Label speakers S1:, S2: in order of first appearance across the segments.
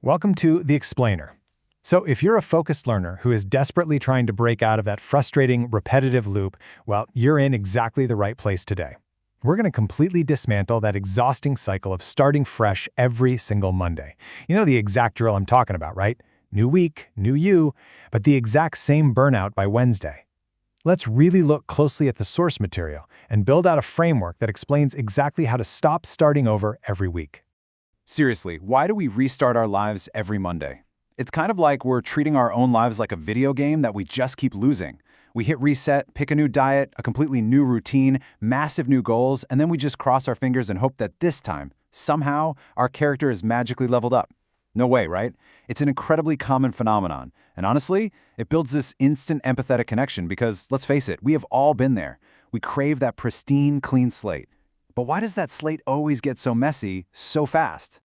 S1: Welcome to The Explainer. So if you're a focused learner who is desperately trying to break out of that frustrating, repetitive loop, well, you're in exactly the right place today. We're going to completely dismantle that exhausting cycle of starting fresh every single Monday. You know the exact drill I'm talking about, right? New week, new you, but the exact same burnout by Wednesday. Let's really look closely at the source material and build out a framework that explains exactly how to stop starting over every week.
S2: Seriously, why do we restart our lives every Monday? It's kind of like we're treating our own lives like a video game that we just keep losing. We hit reset, pick a new diet, a completely new routine, massive new goals, and then we just cross our fingers and hope that this time, somehow, our character is magically leveled up. No way, right? It's an incredibly common phenomenon. And honestly, it builds this instant empathetic connection because, let's face it, we have all been there. We crave that pristine, clean slate. But why does that slate always get so messy so fast?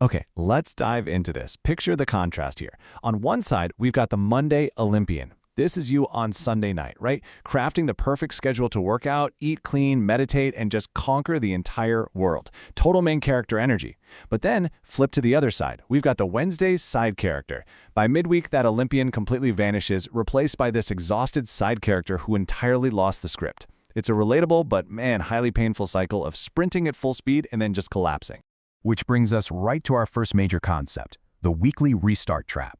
S3: Okay, let's dive into this. Picture the contrast here. On one side, we've got the Monday Olympian. This is you on Sunday night, right? Crafting the perfect schedule to work out, eat clean, meditate, and just conquer the entire world. Total main character energy. But then, flip to the other side. We've got the Wednesday's side character. By midweek, that Olympian completely vanishes, replaced by this exhausted side character who entirely lost the script. It's a relatable but, man, highly painful cycle of sprinting at full speed and then just collapsing.
S4: Which brings us right to our first major concept, the weekly restart trap.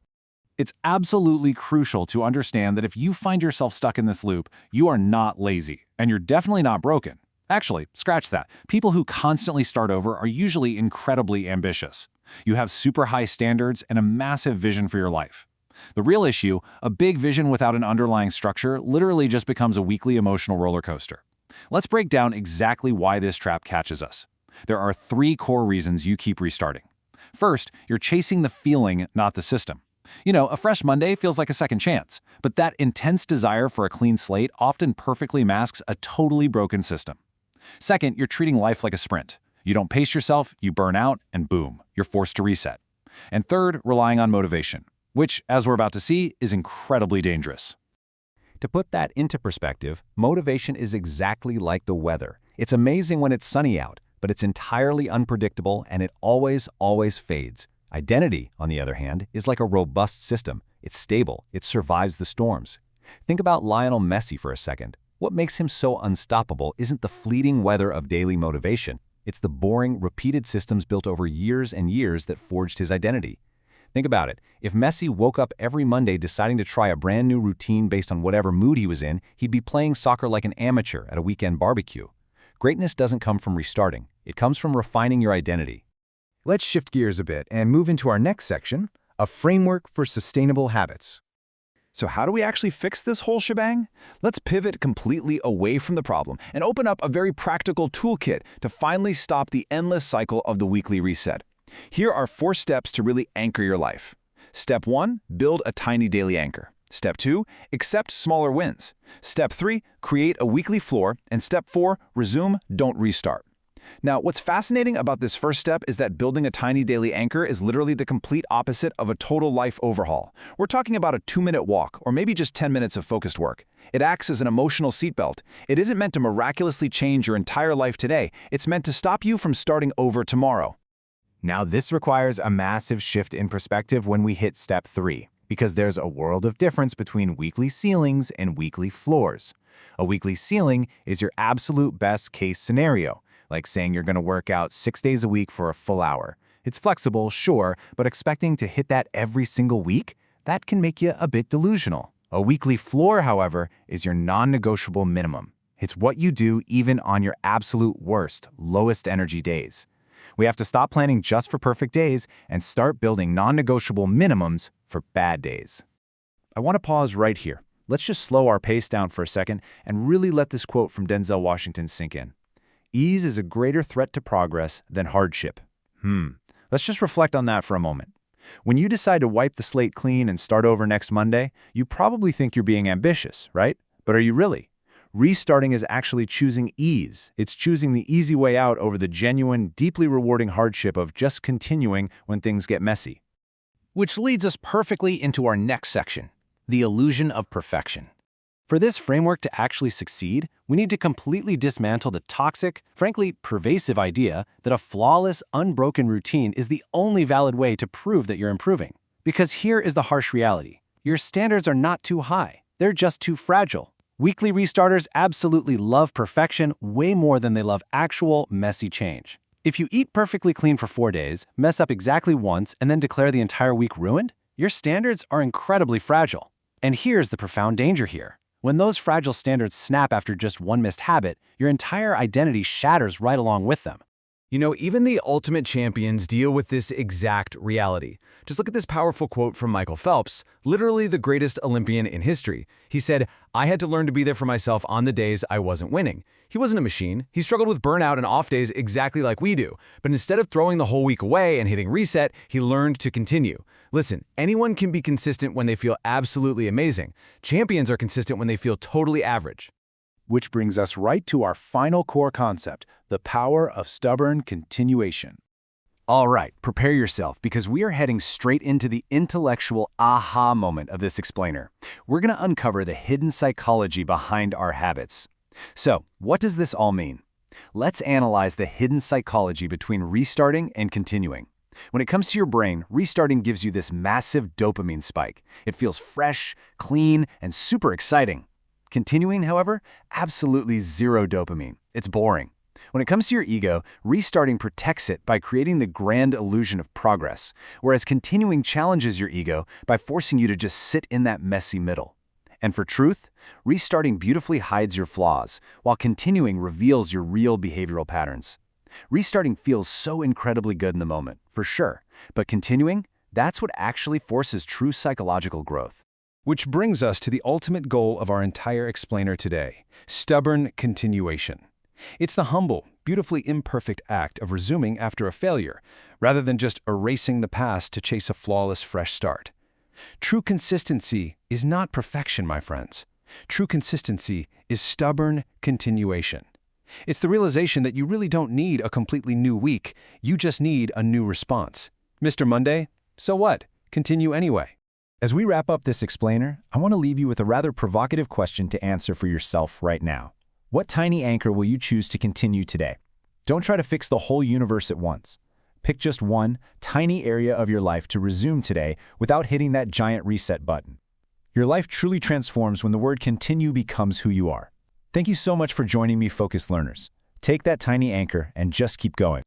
S2: It's absolutely crucial to understand that if you find yourself stuck in this loop, you are not lazy, and you're definitely not broken. Actually, scratch that. People who constantly start over are usually incredibly ambitious. You have super high standards and a massive vision for your life. The real issue, a big vision without an underlying structure, literally just becomes a weekly emotional roller coaster. Let's break down exactly why this trap catches us. There are 3 core reasons you keep restarting. First, you're chasing the feeling, not the system. You know, a fresh Monday feels like a second chance, but that intense desire for a clean slate often perfectly masks a totally broken system. Second, you're treating life like a sprint. You don't pace yourself, you burn out, and boom, you're forced to reset. And third, relying on motivation, which, as we're about to see, is incredibly dangerous.
S4: To put that into perspective, motivation is exactly like the weather. It's amazing when it's sunny out, but it's entirely unpredictable and it always fades. Identity, on the other hand, is like a robust system. It's stable, it survives the storms. Think about Lionel Messi for a second. What makes him so unstoppable isn't the fleeting weather of daily motivation. It's the boring, repeated systems built over years and years that forged his identity. Think about it. If Messi woke up every Monday deciding to try a brand new routine based on whatever mood he was in, he'd be playing soccer like an amateur at a weekend barbecue. Greatness doesn't come from restarting. It comes from refining your identity.
S5: Let's shift gears a bit and move into our next section, a framework for sustainable habits.
S2: So how do we actually fix this whole shebang? Let's pivot completely away from the problem and open up a very practical toolkit to finally stop the endless cycle of the weekly reset. Here are 4 steps to really anchor your life. Step 1, build a tiny daily anchor. Step 2, accept smaller wins. Step 3, create a weekly floor. And step 4, resume, don't restart. Now, what's fascinating about this first step is that building a tiny daily anchor is literally the complete opposite of a total life overhaul. We're talking about a 2-minute walk, or maybe just 10 minutes of focused work. It acts as an emotional seatbelt. It isn't meant to miraculously change your entire life today. It's meant to stop you from starting over tomorrow.
S5: Now, this requires a massive shift in perspective when we hit step 3, because there's a world of difference between weekly ceilings and weekly floors. A weekly ceiling is your absolute best case scenario, like saying you're going to work out 6 days a week for a full hour. It's flexible, sure, but expecting to hit that every single week? That can make you a bit delusional. A weekly floor, however, is your non-negotiable minimum. It's what you do even on your absolute worst, lowest energy days. We have to stop planning just for perfect days and start building non-negotiable minimums for bad days. I want to pause right here. Let's just slow our pace down for a second and really let this quote from Denzel Washington sink in. Ease is a greater threat to progress than hardship. Let's just reflect on that for a moment. When you decide to wipe the slate clean and start over next Monday, you probably think you're being ambitious, right? But are you really? Restarting is actually choosing ease. It's choosing the easy way out over the genuine, deeply rewarding hardship of just continuing when things get messy.
S6: Which leads us perfectly into our next section, the illusion of perfection.
S2: For this framework to actually succeed, we need to completely dismantle the toxic, frankly pervasive idea that a flawless, unbroken routine is the only valid way to prove that you're improving. Because here is the harsh reality. Your standards are not too high. They're just too fragile. Weekly restarters absolutely love perfection way more than they love actual, messy change. If you eat perfectly clean for 4 days, mess up exactly once, and then declare the entire week ruined, your standards are incredibly fragile. And here's the profound danger here. When those fragile standards snap after just one missed habit, your entire identity shatters right along with them.
S3: You know, even the ultimate champions deal with this exact reality. Just look at this powerful quote from Michael Phelps, literally the greatest Olympian in history. He said, "I had to learn to be there for myself on the days I wasn't winning." He wasn't a machine. He struggled with burnout and off days exactly like we do. But instead of throwing the whole week away and hitting reset, he learned to continue. Listen, anyone can be consistent when they feel absolutely amazing. Champions are consistent when they feel totally average.
S2: Which brings us right to our final core concept, the power of stubborn continuation. All right, prepare yourself because we are heading straight into the intellectual aha moment of this explainer. We're going to uncover the hidden psychology behind our habits. So, what does this all mean? Let's analyze the hidden psychology between restarting and continuing. When it comes to your brain, restarting gives you this massive dopamine spike. It feels fresh, clean, and super exciting. Continuing, however, absolutely zero dopamine. It's boring. When it comes to your ego, restarting protects it by creating the grand illusion of progress, whereas continuing challenges your ego by forcing you to just sit in that messy middle. And for truth, restarting beautifully hides your flaws, while continuing reveals your real behavioral patterns. Restarting feels so incredibly good in the moment, for sure, but continuing, that's what actually forces true psychological growth.
S1: Which brings us to the ultimate goal of our entire explainer today, stubborn continuation. It's the humble, beautifully imperfect act of resuming after a failure, rather than just erasing the past to chase a flawless fresh start. True consistency is not perfection, my friends. True consistency is stubborn continuation. It's the realization that you really don't need a completely new week, you just need a new response. Mr. Monday, so what? Continue anyway.
S2: As we wrap up this explainer, I want to leave you with a rather provocative question to answer for yourself right now. What tiny anchor will you choose to continue today? Don't try to fix the whole universe at once. Pick just one tiny area of your life to resume today without hitting that giant reset button. Your life truly transforms when the word continue becomes who you are. Thank you so much for joining me, Focused Learners. Take that tiny anchor and just keep going.